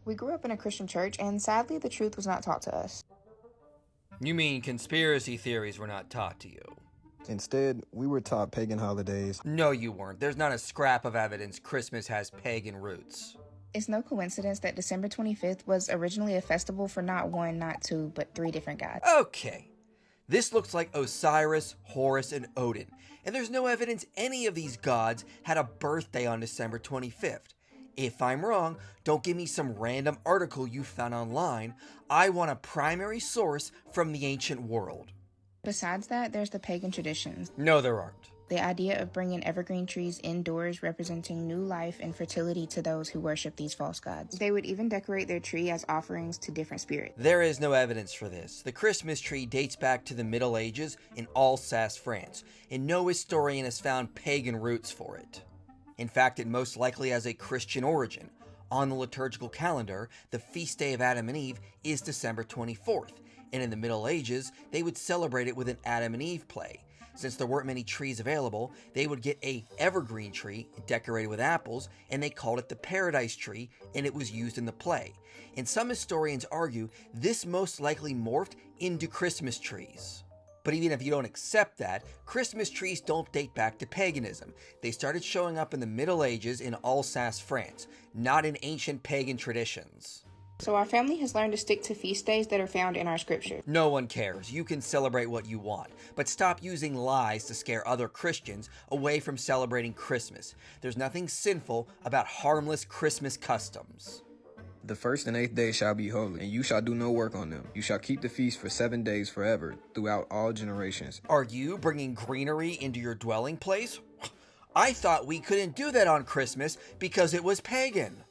We grew up in a Christian church, and sadly, the truth was not taught to us. You mean conspiracy theories were not taught to you? Instead, we were taught pagan holidays. No, you weren't. There's not a scrap of evidence Christmas has pagan roots. It's no coincidence that December 25th was originally a festival for not one, not two, but three different gods. Okay. This looks like Osiris, Horus, and Odin, and there's no evidence any of these gods had a birthday on December 25th. If I'm wrong, don't give me some random article you found online. I want a primary source from the ancient world. Besides that, there's the pagan traditions. No, there aren't. The idea of bringing evergreen trees indoors representing new life and fertility to those who worship these false gods. They would even decorate their tree as offerings to different spirits. There is no evidence for this. The Christmas tree dates back to the Middle Ages in Alsace, France, and no historian has found pagan roots for it. In fact, it most likely has a Christian origin. On the liturgical calendar, the feast day of Adam and Eve is December 24th, and in the Middle Ages, they would celebrate it with an Adam and Eve play. Since there weren't many trees available, they would get a evergreen tree decorated with apples, and they called it the paradise tree, and it was used in the play. And some historians argue this most likely morphed into Christmas trees. But even if you don't accept that, Christmas trees don't date back to paganism. They started showing up in the Middle Ages in Alsace, France, not in ancient pagan traditions. So our family has learned to stick to feast days that are found in our scripture. No one cares. You can celebrate what you want, but stop using lies to scare other Christians away from celebrating Christmas. There's nothing sinful about harmless Christmas customs. The 1st and 8th day shall be holy, and you shall do no work on them. You shall keep the feast for 7 days forever, throughout all generations. Are you bringing greenery into your dwelling place? I thought we couldn't do that on Christmas because it was pagan.